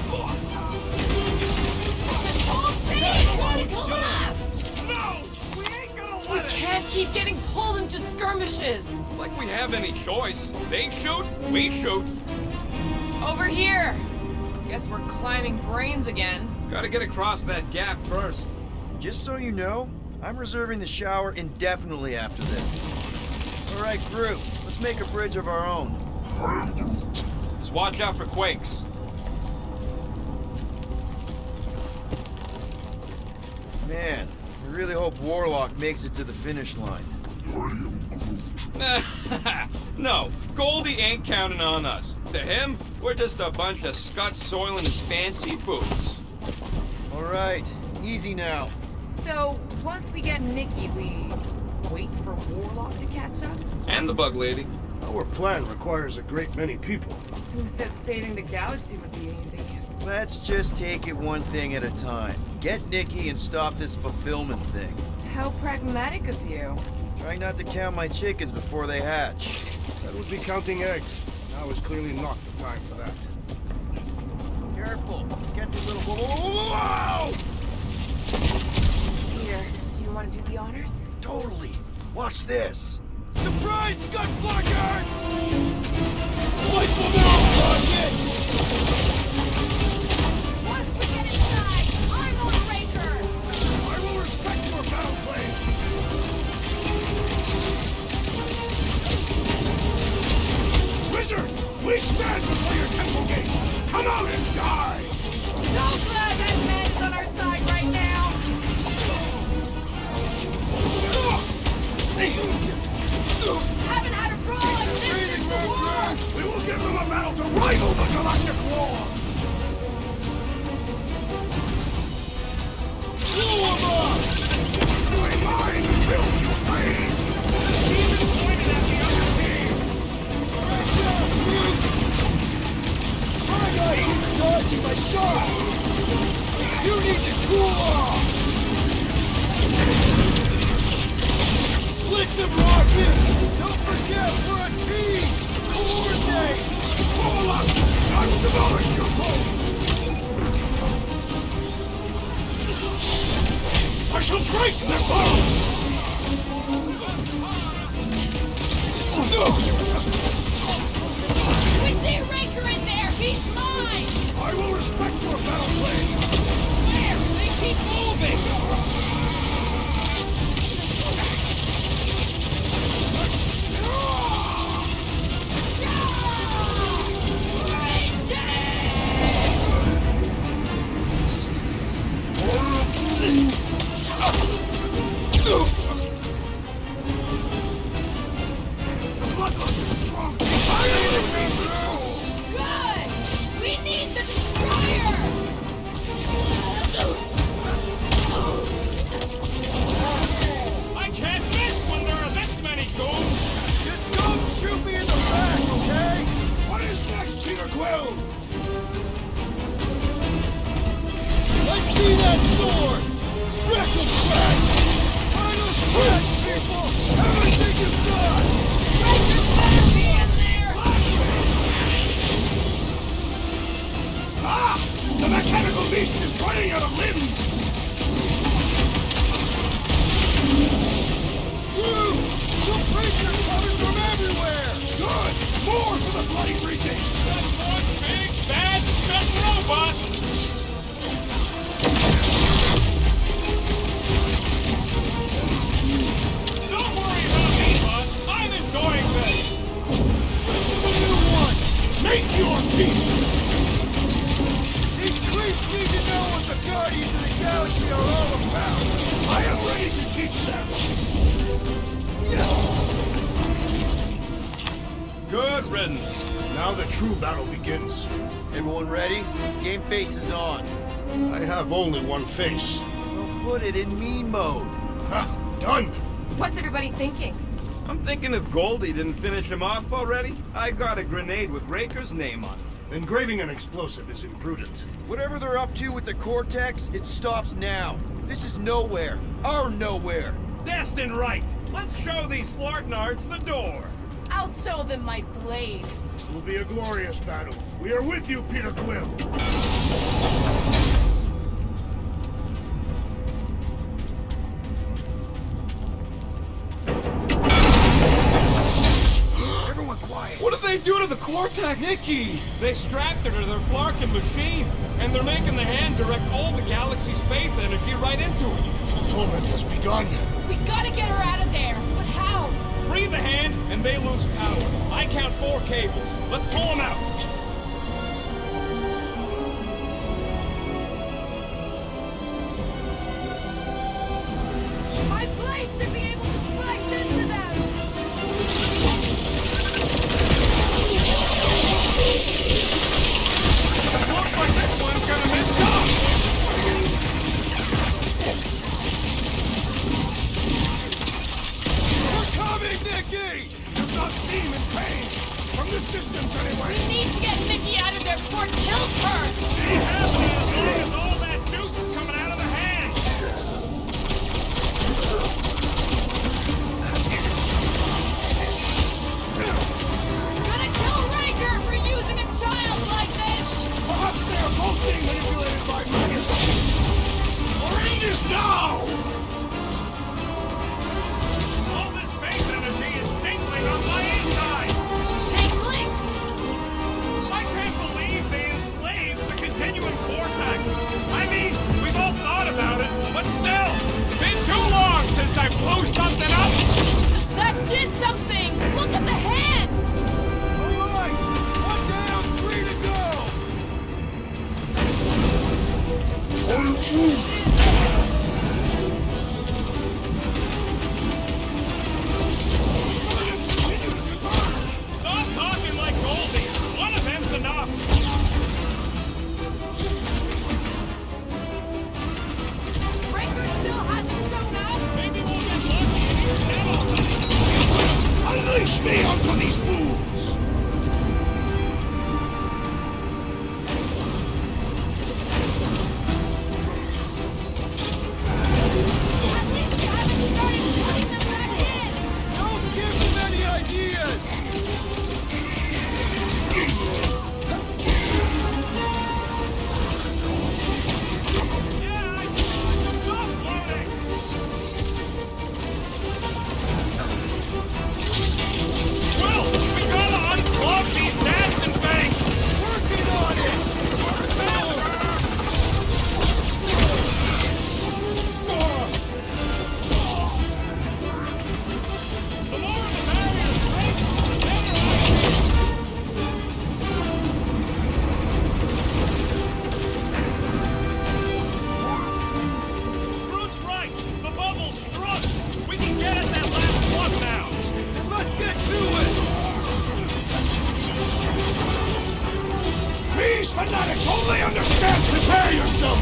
whole city is going to collapse! No! We ain't gonna We let it! can't keep getting pulled into skirmishes! Like we have any choice. They shoot, we shoot. Over here! Guess we're climbing brains again. Gotta get across that gap first. Just so you know, I'm reserving the shower indefinitely after this. All right, Groot, let's make a bridge of our own. Just watch out for quakes. Man, I really hope Warlock makes it to the finish line. No, Goldie ain't counting on us. To him, we're just a bunch of scuts soiling his fancy boots. All right, easy now. So, once we get Nikki, we wait for Warlock to catch up? And the bug lady. Our plan requires a great many people. Who said saving the galaxy would be easy? Let's just take it one thing at a time. Get Nikki and stop this fulfillment thing. How pragmatic of you. Try not to count my chickens before they hatch. That would be counting eggs. Now is clearly not the time for that. Careful. Gets a little... Whoa! Peter, do you want to do the honors? Totally. Watch this. Surprise, Scud Fluckers! Light them out, Rocket! Once we get inside, I'm on Raker! I will respect your battle plan! Wizard! We stand before your temple gates! Come out and die! So glad that man is on our side right now! Haven't had a brawl like this since the war! We will give them a battle to rival the Galactic War! Blow them up! My mind fills with rage! The demon pointed at the other team! Right now, Groot! My guy keeps dodging my shots! You need to cool off! Blitz and Rocket! Don't forget, we're a team! Coordinate! Fall up! I will demolish your foes! I shall break their bones! We see Raker in there! He's mine! I will respect your battle plan! Where? They keep moving! Now the true battle begins. Everyone ready? Game face is on. I have only one face. Well, put it in mean mode. Ha! Done! What's everybody thinking? I'm thinking if Goldie didn't finish him off already, I got a grenade with Raker's name on it. Engraving an explosive is imprudent. Whatever they're up to with the Cortex, it stops now. This is Knowhere. Our Knowhere. Destined right. Let's show these Flartnards the door. I'll show them my blade. It will be a glorious battle. We are with you, Peter Quill. Everyone quiet. What are they do to the Cortex? Nikki! They strapped her to their Flarkin machine, and they're making the hand direct all the galaxy's faith energy right into it. Fulfillment has begun. We gotta get her out of there. But how? Free the hand, and they lose power. I count 4 cables. Let's pull them out. My blade should be able to slice into them. Looks like this one's gonna miss up. We're coming, Nikki! Does not seem in pain. From this distance, anyway. We need to get Nikki out of there before it kills her. Ain't happening as long as all that juice is coming out of the hand. Gonna kill Raker for using a child like this. Perhaps they are both being manipulated by Magus. Or in this now! All this faith energy is tingling on my insides. Tingling? I can't believe they enslaved the Continuum Cortex. I mean, we've all thought about it, but still, been too long since I blew something up. That did something. Look at the hand. All right! 1 down, 3 to Stop talking like Goldie. One of them's enough. Raker still hasn't shown up. Maybe we'll get lucky and he's dead already. Unleash me onto these fools! At least you haven't started putting them back in. Don't give them any ideas! Yeah, I see. Stop floating. Well, we gotta unplug these Daston banks. Working on it! The more the barrier breaks, the better Groot's right. The bubble's shrunk. We can get at that last plug now. Then let's get to it! These fanatics only understand prepare yourself!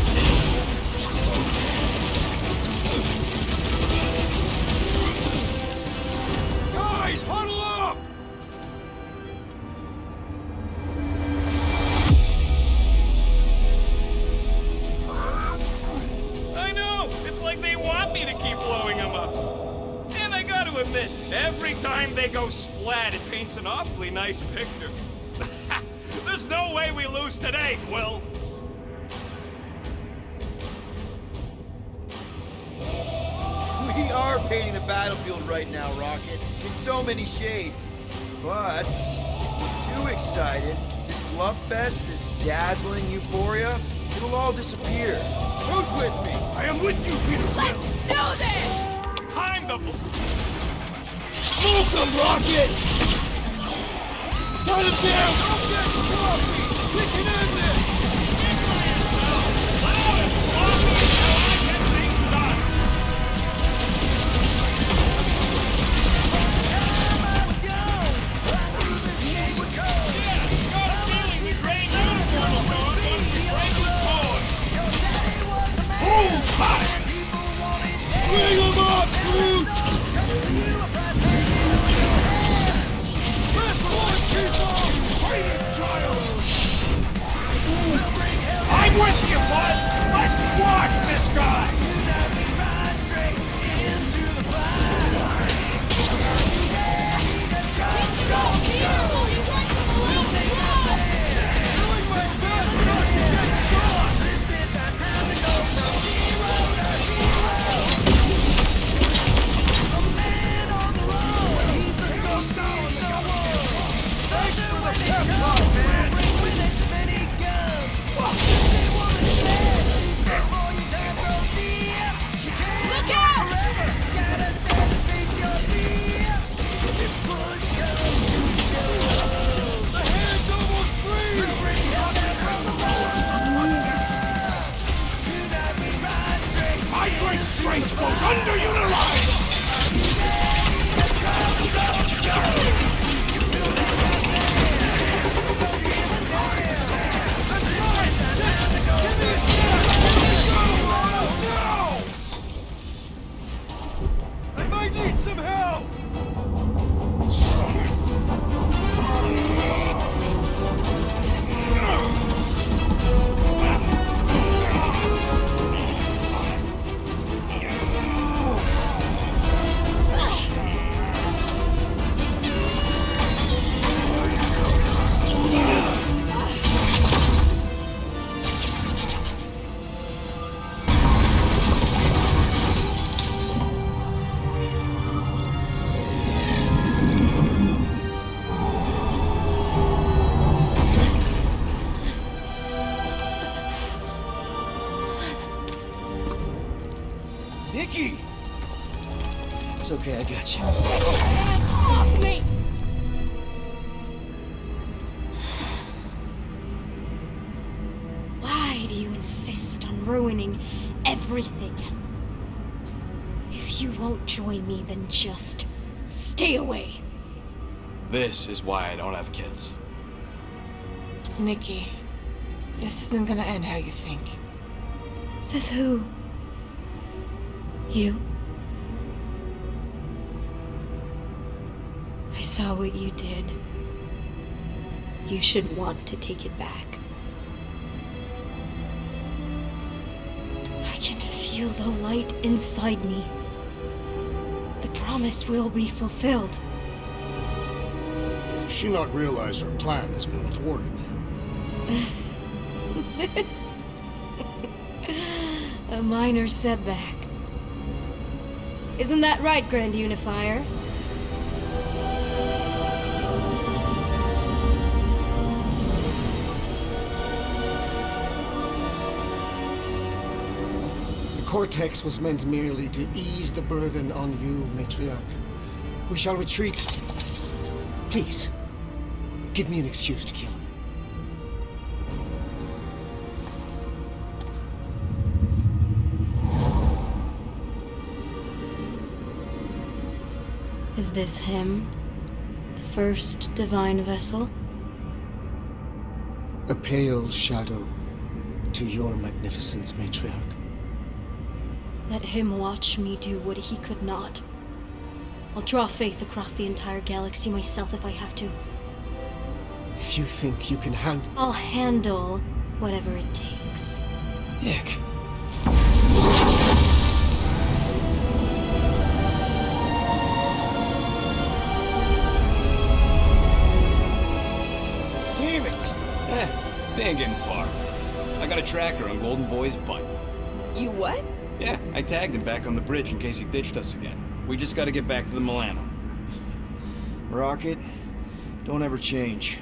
Guys, huddle up! I know! It's like they want me to keep blowing them up. And I gotta admit, every time they go splat, it paints an awfully nice picture. There's no way we lose today, Quill. We are painting the battlefield right now, Rocket, in so many shades. But if we're too excited, this love fest, this dazzling euphoria, it'll all disappear. Who's with me? I am with you, Peter Let's Quill! do this. Time to Smoke them, Rocket! Turn them down! Don't get sloppy! We can end this! loud and sloppy until I get things done. Yeah, got a feeling the great uniform will go up once we break this toy. Hold fast! String them up, Groot! Let's go, people! Fighting child! Nikki! It's okay, I got you. Hands off me! Why do you insist on ruining everything? If you won't join me, then just stay away. This is why I don't have kids. Nikki, this isn't gonna end how you think. Says who? You? I saw what you did. You should want to take it back. I can feel the light inside me. The promise will be fulfilled. Does she not realize her plan has been thwarted? This. A minor setback. Isn't that right, Grand Unifier? The Cortex was meant merely to ease the burden on you, Matriarch. We shall retreat. Please, give me an excuse to kill him. Is this him? The first divine vessel? A pale shadow to your magnificence, Matriarch. Let him watch me do what he could not. I'll draw faith across the entire galaxy myself if I have to. If you think you can handle... I'll handle whatever it takes. Nick. Damn it! They ain't getting far. I got a tracker on Golden Boy's butt. You what? Yeah, I tagged him back on the bridge in case he ditched us again. We just gotta get back to the Milano. Rocket, don't ever change.